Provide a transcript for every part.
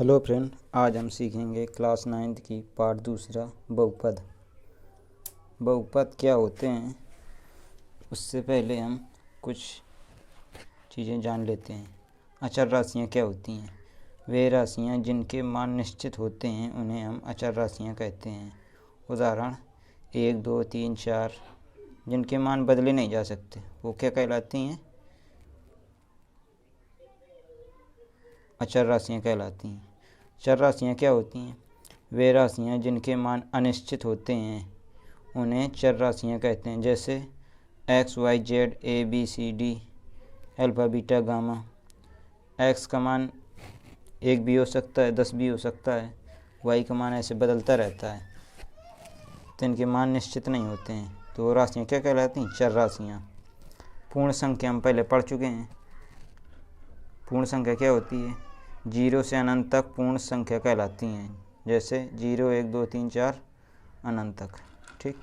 Hello friend, आज हम सीखेंगे क्लास 9th की पार्ट दूसरा बहुपद। बहुपद क्या होते हैं उससे पहले हम कुछ चीज़ें जान लेते हैं। अचर राशियाँ क्या होती हैं? वे राशियाँ जिनके मान निश्चित होते हैं उन्हें हम अचर राशियाँ कहते हैं। उदाहरण 1, 2, 3, 4 जिनके मान बदले नहीं जा सकते वो क्या कहलाती हैं? अचर राशियाँ कहलाती हैं। चर राशियाँ क्या होती हैं? वे राशियाँ जिनके मान अनिश्चित होते हैं उन्हें चर राशियाँ कहते हैं। जैसे x, y, z, a, b, c, d, alpha, beta, gamma. x का मान 1 भी हो सकता है, 10 भी हो सकता है। y का मान ऐसे बदलता रहता है, तो इनके मान निश्चित नहीं होते हैं, तो वो राशियाँ क्या कहलाती हैं? चर राशियाँ। पूर्ण संख्या हम पहले पढ़ चुके हैं। पूर्ण संख्या क्या होती है? 0 से अनंत तक पूर्ण संख्या कहलाती हैं। जैसे 0, 1, 2, 3, 4 अनंत तक। ठीक।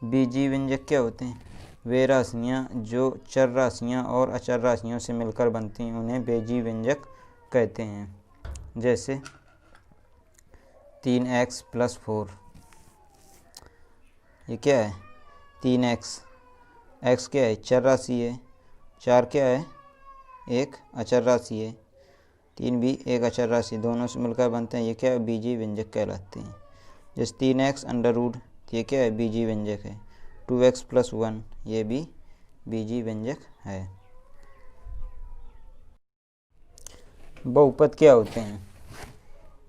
बीजीय व्यंजक क्या होते हैं? वे राशियाँ जो चर राशियाँ और अचर राशियों से मिलकर बनती हैं उन्हें बीजीय व्यंजक कहते हैं। जैसे 3x + 4, ये क्या है? 3x। x क्या है? चर राशि है। 4 क्या है? एक अचर राशि है। 3 भी एक अचर राशि, दोनों से मिलकर बनते हैं, ये क्या है? बीजीय व्यंजक कहलाते हैं। जैसे 3x √, ये क्या है? बीजीय व्यंजक है। 2x + 1, ये भी बीजीय व्यंजक है। बहुपद क्या होते हैं?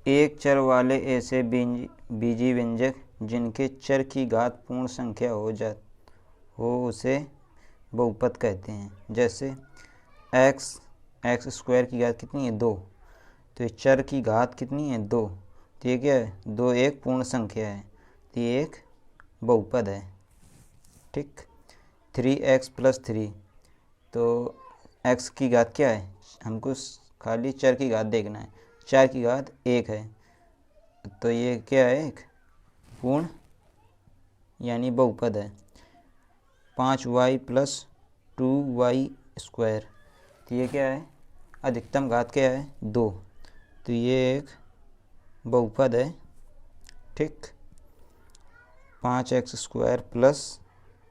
एक चर वाले ऐसे बीजीय व्यंजक जिनके चर की घात पूर्ण संख्या हो उसे बहुपद कहते हैं। जैसे x² की घात कितनी है? 2, तो ये चर की घात कितनी है? 2, तो ये क्या है? 2 एक पूर्ण संख्या है, तो ये एक बहुपद है। ठीक। 3x + 3, तो x की घात क्या है? हमको खाली चर की घात देखना है। 4 की घात 1 है, तो ये क्या है? एक पूर्ण यानी बहुपद है। 5y + 2y², तो ये क्या है? अधिकतम घात क्या है? 2, तो ये एक बहुपद है। ठीक। 5x² +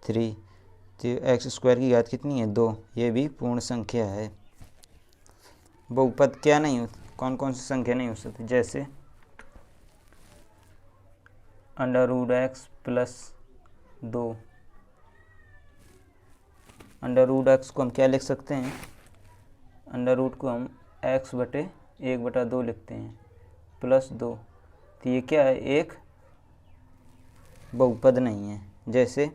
3, तो x² की घात कितनी है? 2, ये भी पूर्ण संख्या है। बहुपद क्या नहीं होती? कौन कौन सी संख्या नहीं हो सकती? जैसे √x + 2। √x को हम क्या लिख सकते हैं? √ को हम x/1/2 लिखते हैं, +2, तो ये क्या है? एक बहुपद नहीं है। जैसे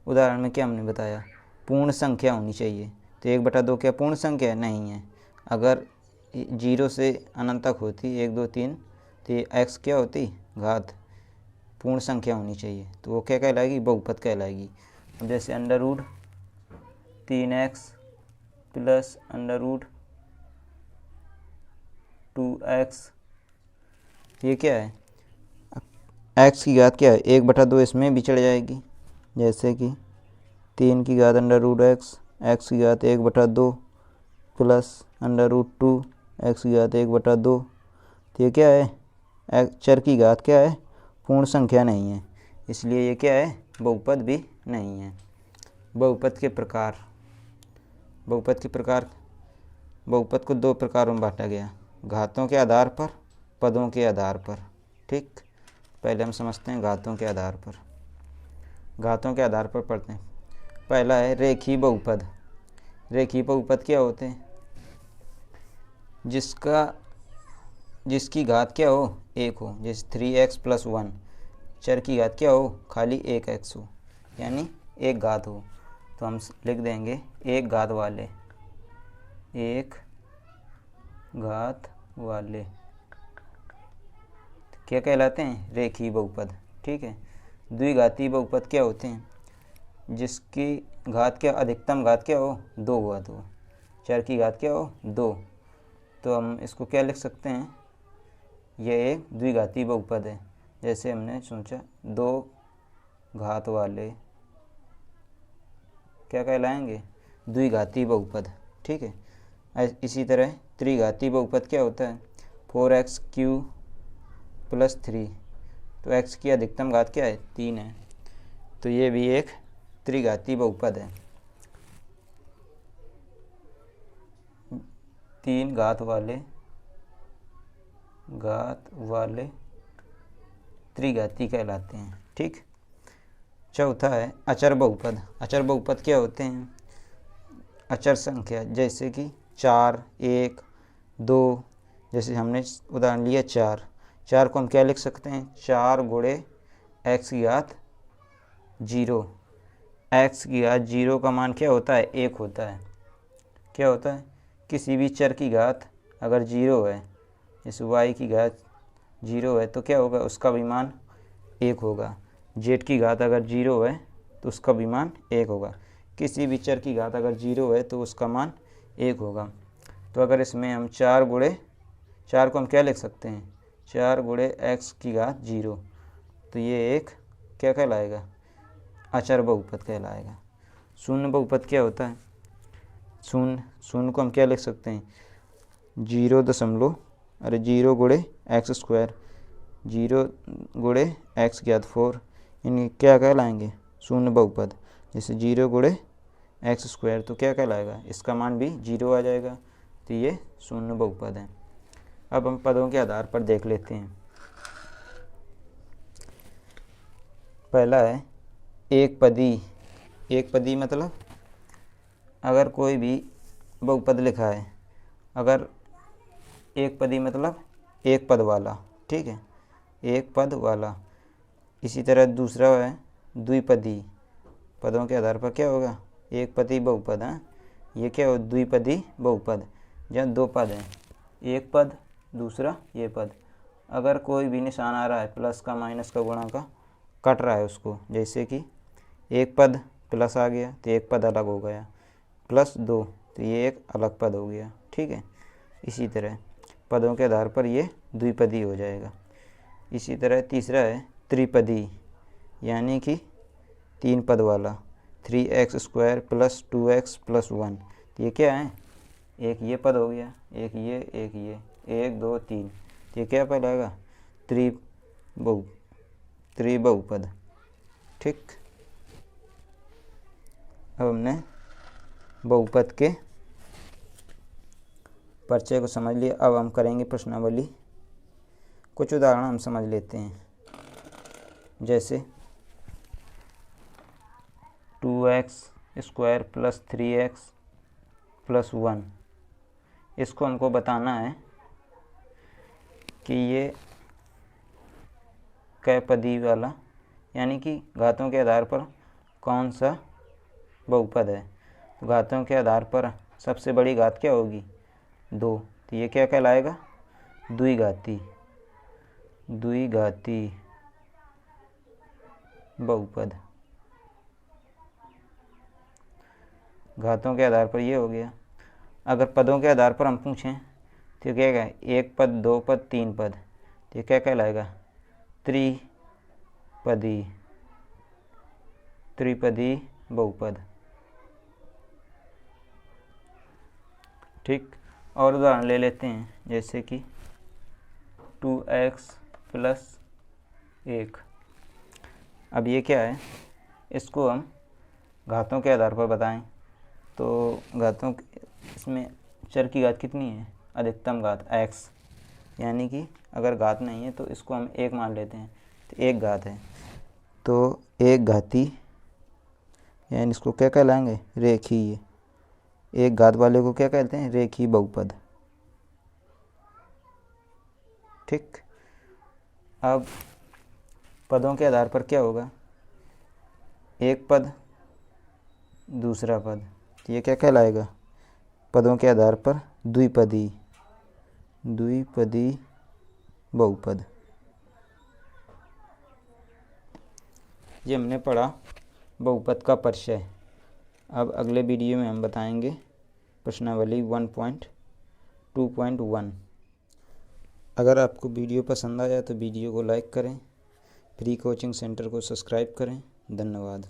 उदाहरण में क्या हमने बताया? पूर्ण संख्या होनी चाहिए, तो 1/2 क्या पूर्ण संख्या है? नहीं है। अगर 0 से अनंत तक होती 1, 2, 3, तो ये x क्या होती? घात। पूर्ण संख्या होनी चाहिए, तो वो क्या कहलाएगी? बहुपद कहलाएगी। अब जैसे √3x + √2x, ये क्या है? x की घात क्या है? 1/2 इसमें भी चढ़ जाएगी। जैसे कि 3 की घात √x, x की घात 1/2 + √2 x की घात 1/2, तो ये क्या है? चर की घात क्या है? पूर्ण संख्या नहीं है, इसलिए ये क्या है? बहुपद भी नहीं है। बहुपद के प्रकार। बहुपद को 2 प्रकारों में बांटा गया, घातों के आधार पर, पदों के आधार पर। ठीक। पहले हम समझते हैं घातों के आधार पर। घातों के आधार पर पढ़ते हैं। पहला है रेखीय बहुपद। रेखीय बहुपद क्या होते हैं? जिसकी घात क्या हो? 1 हो। जैसे 3x + 1, चर की घात क्या हो? खाली 1x हो, यानी एक घात हो, तो हम लिख देंगे एक घात वाले। क्या कहलाते हैं? रेखीय बहुपद। ठीक है। द्विघाती बहुपद क्या होते हैं? जिसकी घात क्या, अधिकतम घात क्या हो? 2 घात हो, चर की घात क्या हो? 2, तो हम इसको क्या लिख सकते हैं? यह एक द्विघाती बहुपद है। जैसे हमने सोचा 2 घात वाले क्या कहलाएंगे? द्विघाती बहुपद। ठीक है। इसी तरह त्रिघाती बहुपद क्या होता है? 4x³ + 3, तो x की अधिकतम घात क्या है? 3 है, तो ये भी एक त्रिघाती बहुपद है। 3 घात वाले त्रिघाती कहलाते हैं। ठीक। चौथा है अचर बहुपद। अचर बहुपद क्या होते हैं? अचर संख्या, जैसे कि 4, 1, 2, जैसे हमने उदाहरण लिया 4 को हम क्या लिख सकते हैं? 4 × x की घात 0। x की घात 0 का मान क्या होता है? 1 होता है। क्या होता है? किसी भी चर की घात अगर 0 है, जैसे y की घात 0 है, तो क्या होगा? उसका भी मान 1 होगा। z की घात अगर 0 है तो उसका भी मान 1 होगा। किसी भी चर की घात अगर 0 है तो उसका मान 1 होगा। तो अगर इसमें हम 4 को हम क्या लिख सकते हैं? 4 × x की घात 0, तो ये एक क्या कहलाएगा? अचर बहुपद कहलाएगा। शून्य बहुपद क्या होता है? शून्य को हम क्या लिख सकते हैं? 0 × x², 0 × x की घात 4, इन्हें क्या कहलाएंगे? शून्य बहुपद। जैसे 0 × x², तो क्या कहलाएगा? इसका मान भी 0 आ जाएगा, तो ये शून्य बहुपद है। अब हम पदों के आधार पर देख लेते हैं। पहला है एक पदी मतलब अगर कोई भी बहुपद लिखा है, अगर एक पदी मतलब एक पद वाला, ठीक है, एक पद वाला। इसी तरह दूसरा है द्विपदी। पदों के आधार पर क्या होगा? एक पदी बहुपद है, ये क्या हो? द्विपदी बहुपद, जहाँ 2 पद हैं, एक पद दूसरा ये पद। अगर कोई भी निशान आ रहा है, प्लस का, माइनस का, गुणा का, कट रहा है उसको, जैसे कि एक पद प्लस आ गया तो एक पद अलग हो गया, +2 तो ये एक अलग पद हो गया। ठीक है। इसी तरह पदों के आधार पर ये द्विपदी हो जाएगा। इसी तरह तीसरा है त्रिपदी, यानी कि 3 पद वाला, 3x² + 2x + 1, तो ये क्या है? एक ये पद हो गया, एक ये, 1 2 3, तो ये क्या कहलाएगा? त्रिबहुपद। ठीक। अब हमने बहुपद के परिचय को समझ लिया। अब हम करेंगे प्रश्नावली। कुछ उदाहरण हम समझ लेते हैं, जैसे 2x² + 3x + 1, इसको हमको बताना है कि ये कैपदी वाला, यानी कि घातों के आधार पर कौन सा बहुपद है। तो घातों के आधार पर सबसे बड़ी घात क्या होगी? 2, तो ये क्या कहलाएगा? द्विघाती बहुपद। घातों के आधार पर ये हो गया। अगर पदों के आधार पर हम पूछें तो क्या है? 1 पद, 2 पद, 3 पद, तो ये क्या कहलाएगा? त्रिपदी बहुपद। ठीक। और उदाहरण ले लेते हैं, जैसे कि 2x + 1। अब ये क्या है? इसको हम घातों के आधार पर बताएं तो इसमें चर की घात कितनी है? अधिकतम घात x, यानी कि अगर घात नहीं है तो इसको हम 1 मान लेते हैं, तो 1 घात है, तो एक घाती, यानी इसको क्या कहलाएंगे? रेखीय। एक घात वाले को क्या कहते हैं? रेखीय बहुपद। ठीक। अब पदों के आधार पर क्या होगा? एक पद दूसरा पद, तो ये क्या कहलाएगा? पदों के आधार पर द्विपदी बहुपद। ये हमने पढ़ा बहुपद का परिचय। अब अगले वीडियो में हम बताएंगे प्रश्नावली 1.2.1। अगर आपको वीडियो पसंद आया तो वीडियो को लाइक करें, फ्री कोचिंग सेंटर को सब्सक्राइब करें। धन्यवाद।